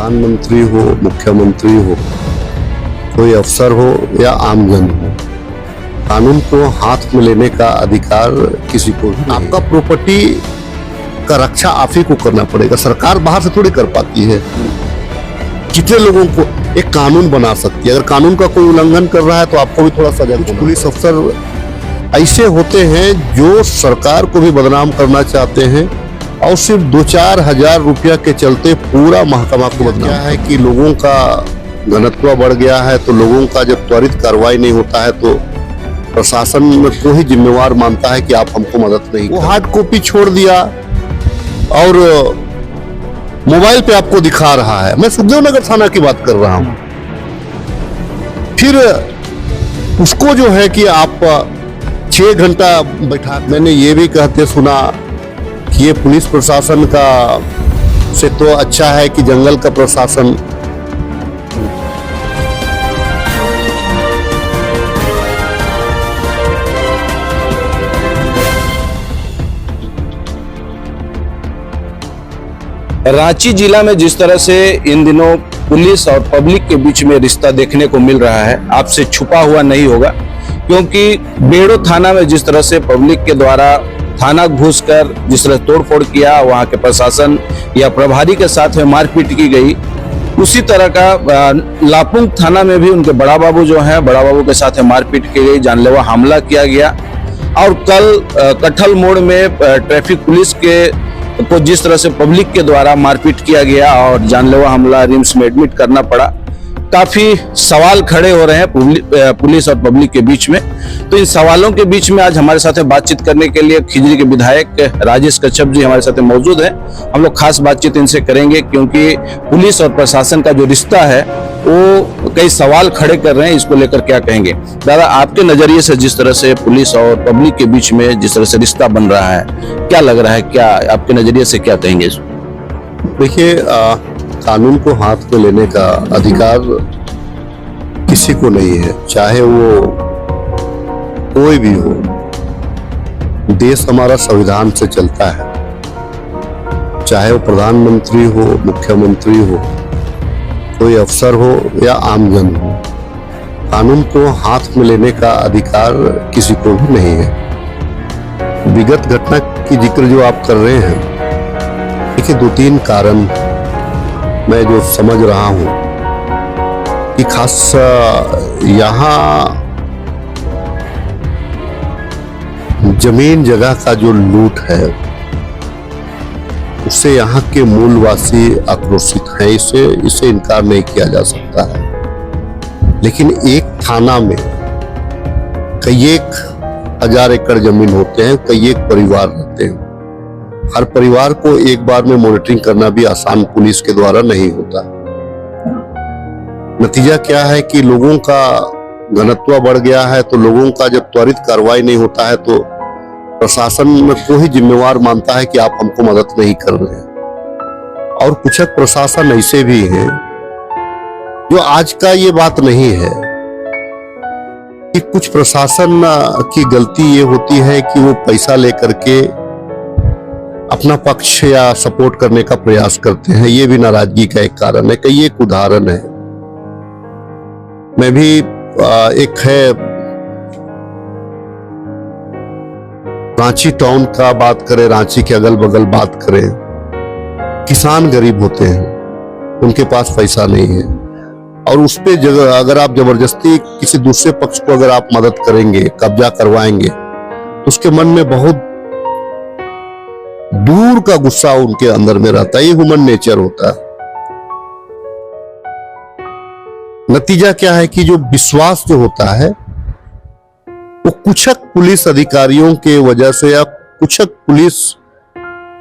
प्रधानमंत्री हो, मुख्यमंत्री हो, कोई अफसर हो या आमजन हो, कानून को हाथ में लेने का अधिकार किसी को भी नहीं। आपका प्रॉपर्टी का रक्षा आप ही को करना पड़ेगा, सरकार बाहर से थोड़ी कर पाती है। कितने लोगों को एक कानून बना सकती है, अगर कानून का कोई उल्लंघन कर रहा है तो आपको भी थोड़ा सजा। कुछ पुलिस अफसर ऐसे होते हैं जो सरकार को भी बदनाम करना चाहते हैं और सिर्फ 2-4 हजार रुपया के चलते पूरा महकमा को बदनाम। क्या है कि लोगों का घनत्व बढ़ गया है, तो लोगों का जब त्वरित कार्रवाई नहीं होता है तो प्रशासन को ही जिम्मेवार मानता है कि आप हमको मदद नहीं। वो हार्ड कॉपी छोड़ दिया और मोबाइल पे आपको दिखा रहा है। मैं सुखदेव नगर थाना की बात कर रहा हूं। फिर उसको जो है कि आप 6 घंटा बैठा। मैंने ये भी कहते सुना कि ये पुलिस प्रशासन का से तो अच्छा है कि जंगल का प्रशासन। रांची जिला में जिस तरह से इन दिनों पुलिस और पब्लिक के बीच में रिश्ता देखने को मिल रहा है, आपसे छुपा हुआ नहीं होगा, क्योंकि बेड़ो थाना में जिस तरह से पब्लिक के द्वारा थाना घुसकर जिस तरह तोड़फोड़ किया, वहां के प्रशासन या प्रभारी के साथ में मारपीट की गई, उसी तरह का लापुंग थाना में भी उनके बड़ा बाबू जो है, बड़ा बाबू के साथ मारपीट की गई, जानलेवा हमला किया गया। और कल कटहल मोड़ में ट्रैफिक पुलिस के को जिस तरह से पब्लिक के द्वारा मारपीट किया गया और जानलेवा हमला, रिम्स में एडमिट करना पड़ा। काफी सवाल खड़े हो रहे हैं पुलिस और पब्लिक के बीच में। तो इन सवालों के बीच में आज हमारे साथ बातचीत करने के लिए खिजरी के विधायक राजेश कच्छप जी हमारे साथ मौजूद हैं। हम लोग खास बातचीत इनसे करेंगे क्योंकि पुलिस और प्रशासन का जो रिश्ता है वो कई सवाल खड़े कर रहे हैं। इसको लेकर क्या कहेंगे दादा, आपके नजरिए से जिस तरह से पुलिस और पब्लिक के बीच में जिस तरह से रिश्ता बन रहा है, क्या लग रहा है, क्या आपके नजरिए से क्या कहेंगे? देखिए, कानून को हाथ में लेने का अधिकार किसी को नहीं है, चाहे वो कोई भी हो। देश हमारा संविधान से चलता है, चाहे वो प्रधानमंत्री हो, मुख्यमंत्री हो, कोई अफसर हो या आमजन हो, कानून को हाथ में लेने का अधिकार किसी को भी नहीं है। विगत घटना की जिक्र जो आप कर रहे हैं, देखिए 2-3 कारण मैं जो समझ रहा हूं कि खास यहाँ जमीन जगह का जो लूट है उससे यहाँ के मूलवासी आक्रोशित हैं। इसे इनकार नहीं किया जा सकता है। लेकिन एक थाना में कई एक हजार एकड़ जमीन होते हैं, कई एक परिवार रहते हैं। हर परिवार को एक बार में मॉनिटरिंग करना भी आसान पुलिस के द्वारा नहीं होता। नतीजा क्या है कि लोगों का घनत्व बढ़ गया है, तो लोगों का जब त्वरित कार्रवाई नहीं होता है तो प्रशासन को ही जिम्मेवार मानता है कि आप हमको मदद नहीं कर रहे हैं। और कुछ प्रशासन ऐसे भी हैं जो आज का ये बात नहीं है कि कुछ प्रशासन की गलती ये होती है कि वो पैसा लेकर के अपना पक्ष या सपोर्ट करने का प्रयास करते हैं। ये भी नाराजगी का एक कारण है। कई एक उदाहरण है, मैं भी एक है रांची टाउन का बात करें, रांची के अगल बगल बात करें, किसान गरीब होते हैं, उनके पास पैसा नहीं है और उस पे जगह अगर आप जबरदस्ती किसी दूसरे पक्ष को अगर आप मदद करेंगे, कब्जा करवाएंगे, तो उसके मन में बहुत दूर का गुस्सा उनके अंदर में रहता है। ये ह्यूमन नेचर होता है। नतीजा क्या है कि जो विश्वास जो होता है वो कुछ पुलिस अधिकारियों के वजह से या कुछ पुलिस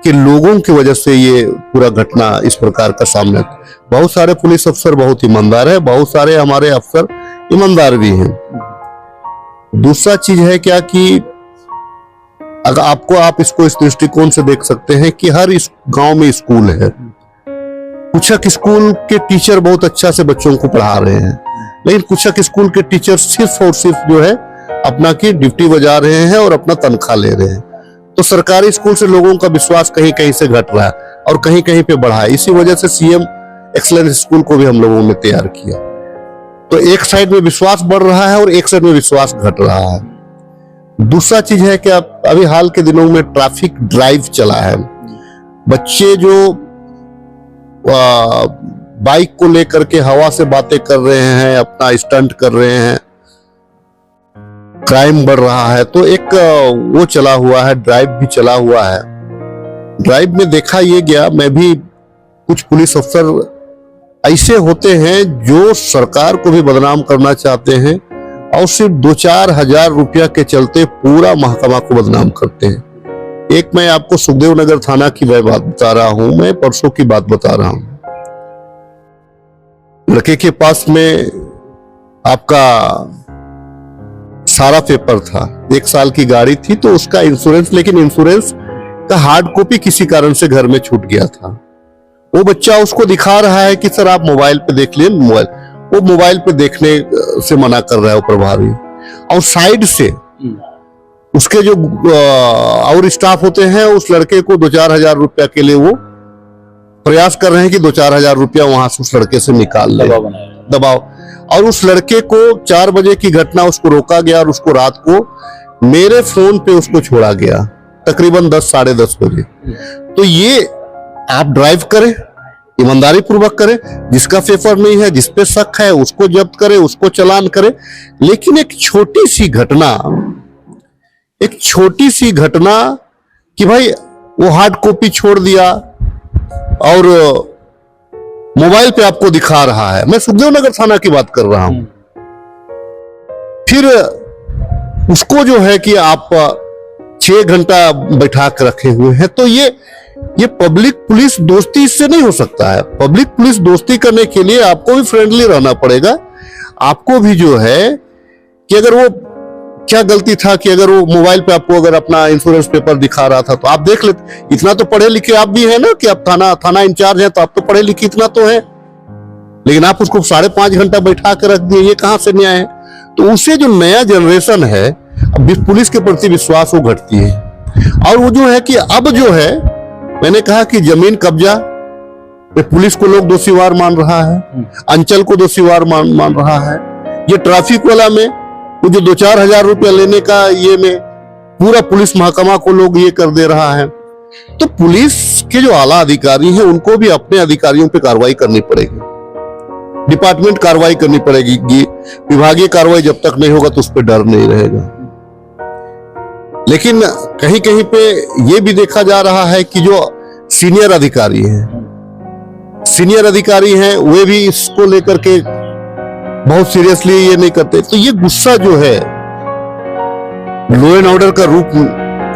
के लोगों की वजह से ये पूरा घटना इस प्रकार का सामने। बहुत सारे पुलिस अफसर बहुत ईमानदार है, बहुत सारे हमारे अफसर ईमानदार भी हैं। दूसरा चीज है क्या कि अगर आप इसको इस दृष्टिकोण से देख सकते हैं कि हर इस गांव में स्कूल है। कुछ स्कूल के टीचर बहुत अच्छा से बच्चों को पढ़ा रहे हैं, लेकिन कुछ स्कूल के टीचर सिर्फ और सिर्फ जो है अपना की ड्यूटी बजा रहे हैं और अपना तनख्वाह ले रहे हैं। तो सरकारी स्कूल से लोगों का विश्वास कहीं कहीं से घट रहा है और कहीं कहीं पे बढ़ा है। इसी वजह से सीएम एक्सलेंस स्कूल को भी हम लोगों ने तैयार किया। तो एक साइड में विश्वास बढ़ रहा है और एक साइड में विश्वास घट रहा है। दूसरा चीज है कि अब अभी हाल के दिनों में ट्रैफिक ड्राइव चला है। बच्चे जो बाइक को लेकर के हवा से बातें कर रहे हैं, अपना स्टंट कर रहे हैं, क्राइम बढ़ रहा है। तो एक वो चला हुआ है, ड्राइव भी चला हुआ है। ड्राइव में देखा ये गया, मैं भी कुछ पुलिस अफसर ऐसे होते हैं जो सरकार को भी बदनाम करना चाहते हैं और सिर्फ 2-4 हजार रुपया के चलते पूरा महकमा को बदनाम करते हैं। एक मैं आपको सुखदेव नगर थाना की मैं बात बता रहा हूं, मैं परसों की बात बता रहा हूं। लड़के के पास में आपका सारा पेपर था, 1 साल की गाड़ी थी, तो उसका इंश्योरेंस, लेकिन इंश्योरेंस का हार्ड कॉपी किसी कारण से घर में छूट गया था। वो बच्चा उसको दिखा रहा है कि सर आप मोबाइल पे देख लिए, वो मोबाइल पे देखने से मना कर रहा है वो प्रभारी, और साइड से उसके जो और स्टाफ होते हैं उस लड़के को 2-4 हजार रुपया के लिए वो प्रयास कर रहे हैं कि 2-4 हजार रुपया वहां से उस लड़के से निकाल ले, दबाव। और उस लड़के को 4 बजे की घटना, उसको रोका गया और उसको रात को मेरे फोन पे उसको छोड़ा गया, तकरीबन 10-10:30 बजे। तो ये आप ड्राइव करें, ईमानदारी पूर्वक करें, जिसका पेपर नहीं है, जिस पे शक है उसको जब्त करें, उसको चालान करें। लेकिन एक छोटी सी घटना कि भाई वो हार्ड कॉपी छोड़ दिया और मोबाइल पे आपको दिखा रहा है। मैं सुखदेव नगर थाना की बात कर रहा हूं। फिर उसको जो है कि आप 6 घंटा बैठा कर रखे हुए हैं। तो ये पब्लिक पुलिस दोस्ती इससे नहीं हो सकता है। पब्लिक पुलिस दोस्ती करने के लिए आपको भी फ्रेंडली रहना पड़ेगा। आपको भी जो है कि अगर वो क्या गलती था कि अगर वो मोबाइल पे आपको अगर अपना इंश्योरेंस पेपर दिखा रहा था तो आप देख लेते। इतना तो पढ़े लिखे आप भी है ना कि आप थाना इंचार्ज है, तो आप तो पढ़े लिखे इतना तो है, लेकिन आप उसको 5.5 घंटा बैठा कर रख दिए, ये कहां से न्याय है? तो उससे जो नया जनरेशन है, अब पुलिस के प्रति विश्वास वो घटती है। और वो जो है कि अब जो है, मैंने कहा कि जमीन कब्जा में पुलिस को लोग दोषीवार मान रहा है, अंचल को दोषीवार मान रहा है। ये ट्रैफिक वाला में वो जो 2-4 हजार रुपया लेने का ये में पूरा पुलिस महकमा को लोग ये कर दे रहा है। तो पुलिस के जो आला अधिकारी हैं उनको भी अपने अधिकारियों पे कार्रवाई करनी पड़ेगी, डिपार्टमेंट कार्रवाई करनी पड़ेगी। विभागीय कार्रवाई जब तक नहीं होगा तो उस पर डर नहीं रहेगा। लेकिन कहीं कहीं पे ये भी देखा जा रहा है कि जो सीनियर अधिकारी हैं वे भी इसको लेकर के बहुत सीरियसली ये नहीं करते। तो ये गुस्सा जो है लॉ एंड ऑर्डर का रूप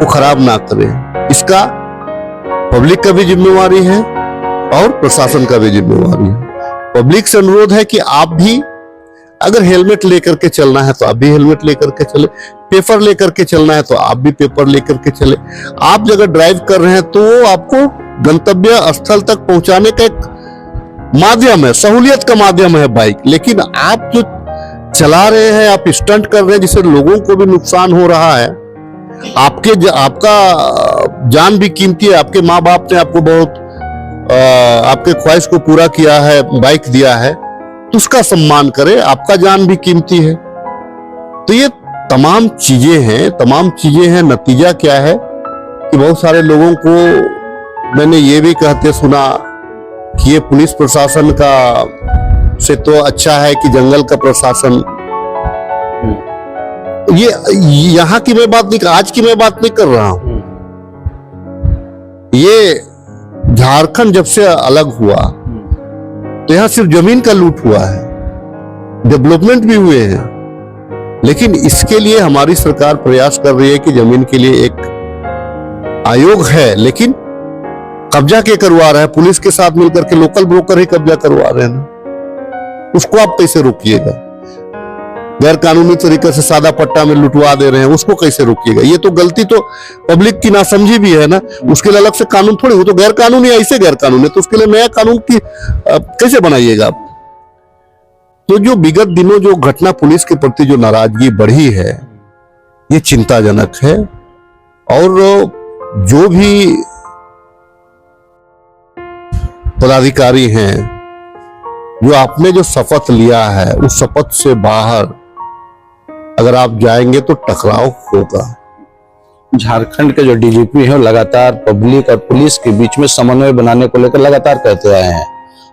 को खराब ना करे, इसका पब्लिक का भी जिम्मेवारी है और प्रशासन का भी जिम्मेवारी है। पब्लिक से अनुरोध है कि आप भी अगर हेलमेट लेकर के चलना है तो आप भी हेलमेट लेकर के चले, पेपर लेकर के चलना है तो आप भी पेपर लेकर के चले। आप अगर ड्राइव कर रहे हैं तो आपको गंतव्य स्थल तक पहुंचाने का एक माध्यम है, सहूलियत का माध्यम है बाइक। लेकिन आप जो चला रहे हैं, आप स्टंट कर रहे हैं जिससे लोगों को भी नुकसान हो रहा है। आपका जान भी कीमती है। आपके माँ बाप ने आपको बहुत आपके ख्वाहिश को पूरा किया है, बाइक दिया है, तो उसका सम्मान करें। आपका जान भी कीमती है। तो ये तमाम चीजें हैं। नतीजा क्या है कि बहुत सारे लोगों को मैंने ये भी कहते सुना कि ये पुलिस प्रशासन का से तो अच्छा है कि जंगल का प्रशासन। ये यहाँ की मैं बात नहीं, आज की मैं बात नहीं कर रहा हूं। ये झारखंड जब से अलग हुआ तो यहाँ सिर्फ जमीन का लूट हुआ है, डेवलपमेंट भी हुए हैं। लेकिन इसके लिए हमारी सरकार प्रयास कर रही है कि जमीन के लिए एक आयोग है, लेकिन कब्जा के करवा रहा है पुलिस के साथ मिलकर के। लोकल ब्रोकर ही कब्जा करवा रहे हैं ना, उसको आप कैसे रोकिएगा? गैर कानूनी तरीके से सादा पट्टा में लुटवा दे रहे हैं, उसको कैसे रोकिएगा? ये तो गलती तो पब्लिक की नासमझी भी है ना। उसके लिए अलग से कानून थोड़ी, वो तो गैर कानूनी ऐसे गैर कानून है, तो उसके लिए नया कानून की कैसे बनाइएगा आप? तो जो विगत दिनों जो घटना पुलिस के प्रति जो नाराजगी बढ़ी है, ये चिंताजनक है। और जो भी पदाधिकारी हैं जो आपने जो शपथ लिया है उस शपथ से बाहर अगर आप जाएंगे तो टकराव होगा। झारखंड के जो डीजीपी हैं लगातार पब्लिक और पुलिस के बीच में समन्वय बनाने को लेकर लगातार कहते आए हैं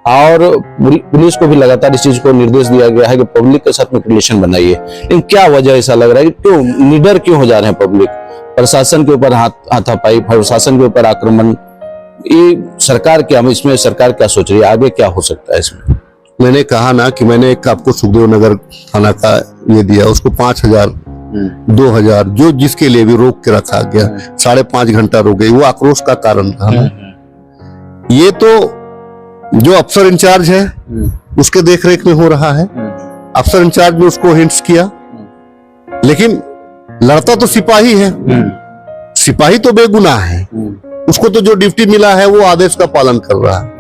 और पुलिस को भी लगातार इस चीज को निर्देश दिया गया है कि पब्लिक के साथ में रिलेशन बनाइए। लेकिन क्या वजह ऐसा लग रहा है कि क्यों निडर क्यों हो जा रहे हैं पब्लिक? प्रशासन के ऊपर हाथापाई, प्रशासन के ऊपर आक्रमण, ये सरकार क्या, इसमें सरकार क्या सोच रही है, आगे क्या हो सकता है इसमें? मैंने कहा ना कि मैंने एक आपको सुखदेव नगर थाना का ये दिया, उसको 5,000 2,000 जो जिसके लिए भी रोक के रखा गया, 5.5 घंटा रोक गई, वो आक्रोश का कारण था ना। ये तो जो अफसर इंचार्ज है उसके देखरेख में हो रहा है, अफसर इंचार्ज ने उसको हिंट्स किया, लेकिन लड़ता तो सिपाही है, सिपाही तो बेगुनाह है, उसको तो जो ड्यूटी मिला है वो आदेश का पालन कर रहा है।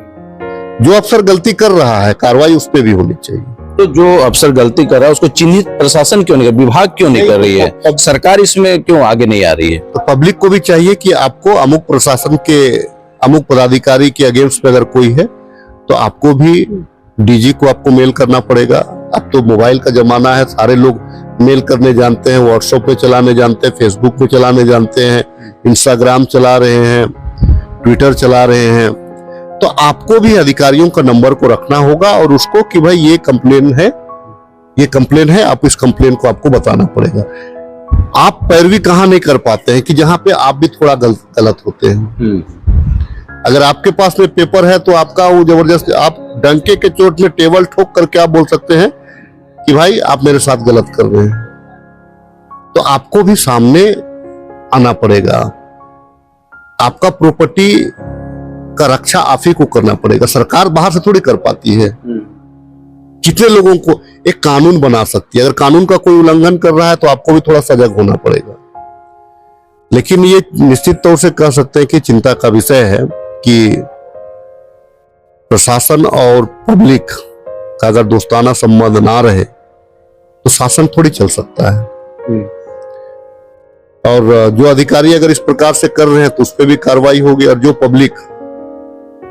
जो अफसर गलती कर रहा है कार्रवाई उस पर भी होनी चाहिए। तो जो अफसर गलती कर रहा है उसको चिन्हित प्रशासन क्यों नहीं कर, विभाग क्यों नहीं कर रही है, सरकार इसमें क्यों आगे नहीं आ रही है? तो पब्लिक को भी चाहिए कि आपको अमुक प्रशासन के अमुक पदाधिकारी के अगेंस्ट में अगर कोई है तो आपको भी डीजी को आपको मेल करना पड़ेगा। अब तो मोबाइल का जमाना है, सारे लोग मेल करने जानते हैं, व्हाट्सएप पे चलाने जानते हैं, फेसबुक पे चलाने जानते हैं, इंस्टाग्राम चला रहे हैं, ट्विटर चला रहे हैं। तो आपको भी अधिकारियों का नंबर को रखना होगा और उसको कि भाई ये कंप्लेन है, आप इस कंप्लेन को आपको बताना पड़ेगा। आप पैरवी कहाँ नहीं कर पाते हैं कि जहां पे आप भी थोड़ा गलत होते हैं। अगर आपके पास में पेपर है तो आपका वो जबरदस्त, आप डंके के चोट में टेबल ठोक करके आप बोल सकते हैं कि भाई आप मेरे साथ गलत कर रहे हैं, तो आपको भी सामने आना पड़ेगा। आपका प्रॉपर्टी का रक्षा आप ही को करना पड़ेगा, सरकार बाहर से थोड़ी कर पाती है। कितने लोगों को एक कानून बना सकती है, अगर कानून का कोई उल्लंघन कर रहा है तो आपको भी थोड़ा सजग होना पड़ेगा। लेकिन ये निश्चित तौर से कह सकते हैं कि चिंता का विषय है कि प्रशासन और पब्लिक का अगर दोस्ताना संबंध ना रहे तो शासन थोड़ी चल सकता है। और जो अधिकारी अगर इस प्रकार से कर रहे हैं तो उस पर भी कार्रवाई होगी, और जो पब्लिक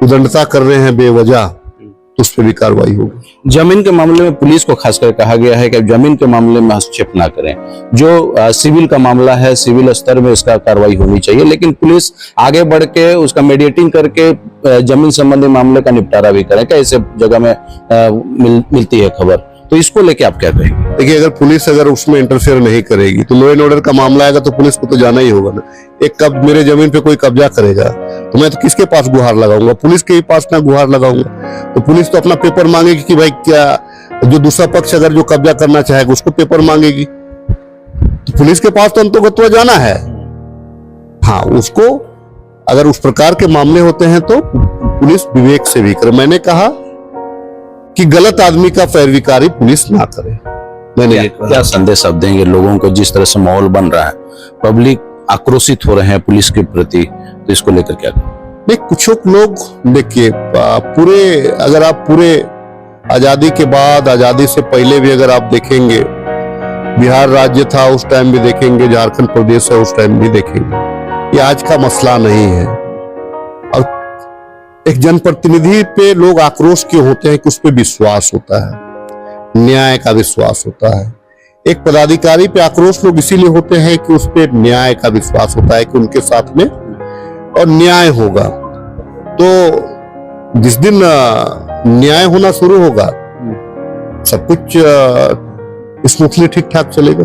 उदंडता कर रहे हैं बेवजह तो उस पर भी कार्रवाई होगी। जमीन के मामले में पुलिस को खासकर कहा गया है कि जमीन के मामले में हस्तक्षेप ना करें, जो सिविल का मामला है सिविल स्तर में इसका कार्रवाई होनी चाहिए, लेकिन पुलिस आगे बढ़ के उसका मीडिएटिंग करके जमीन संबंधी मामले का निपटारा भी करें। क्या ऐसे जगह में मिलती है खबर, तो इसको लेके आप क्या कहेंगे? देखिए, अगर पुलिस अगर उसमें इंटरफेयर नहीं करेगी तो लॉ एंड ऑर्डर का मामला आएगा तो पुलिस को तो जाना ही होगा ना। एक मेरे जमीन पे कोई कब्जा करेगा तो मैं तो किसके पास गुहार लगाऊंगा? पुलिस के ही पास ना गुहार लगाऊंगा। तो पुलिस तो अपना पेपर मांगेगी कि भाई क्या, जो दूसरा पक्ष अगर जो कब्जा करना चाहेगा उसको पेपर मांगेगी, तो पुलिस के पास तो अंततः जाना है। हाँ, उसको अगर उस प्रकार के मामले होते हैं तो पुलिस विवेक से भी करे। मैंने कहा कि गलत आदमी का पैरवीकारी पुलिस ना करे। मैंने क्या संदेश आप देंगे लोगों को, जिस तरह से माहौल बन रहा है, पब्लिक आक्रोशित हो रहे हैं पुलिस के प्रति, तो इसको लेकर क्या करें? नहीं, कुछ लोग देखिए, पूरे अगर आप पूरे आजादी के बाद, आजादी से पहले भी अगर आप देखेंगे, बिहार राज्य था उस टाइम भी देखेंगे, झारखंड प्रदेश है उस टाइम भी देखेंगे, ये आज का मसला नहीं है। और एक जनप्रतिनिधि पे लोग आक्रोश क्यों होते हैं कि उस पर विश्वास होता है, न्याय का विश्वास होता है। एक पदाधिकारी पे आक्रोश लोग इसीलिए होते हैं कि उस पर न्याय का विश्वास होता है कि उनके साथ में और न्याय होगा। तो जिस दिन न्याय होना शुरू होगा सब कुछ स्मूथली ठीक ठाक चलेगा।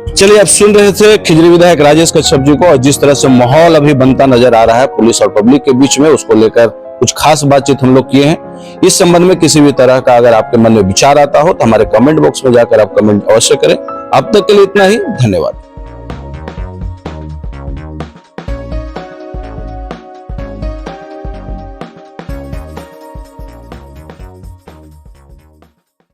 चलिए, आप सुन रहे थे खिजरी विधायक राजेश कश्यप जी को, और जिस तरह से माहौल अभी बनता नजर आ रहा है पुलिस और पब्लिक के बीच में, उसको लेकर कुछ खास बातचीत हम लोग किए हैं। इस संबंध में किसी भी तरह का अगर आपके मन में विचार आता हो तो हमारे कमेंट बॉक्स में जाकर आप कमेंट अवश्य करें। अब तक के लिए इतना ही, धन्यवाद।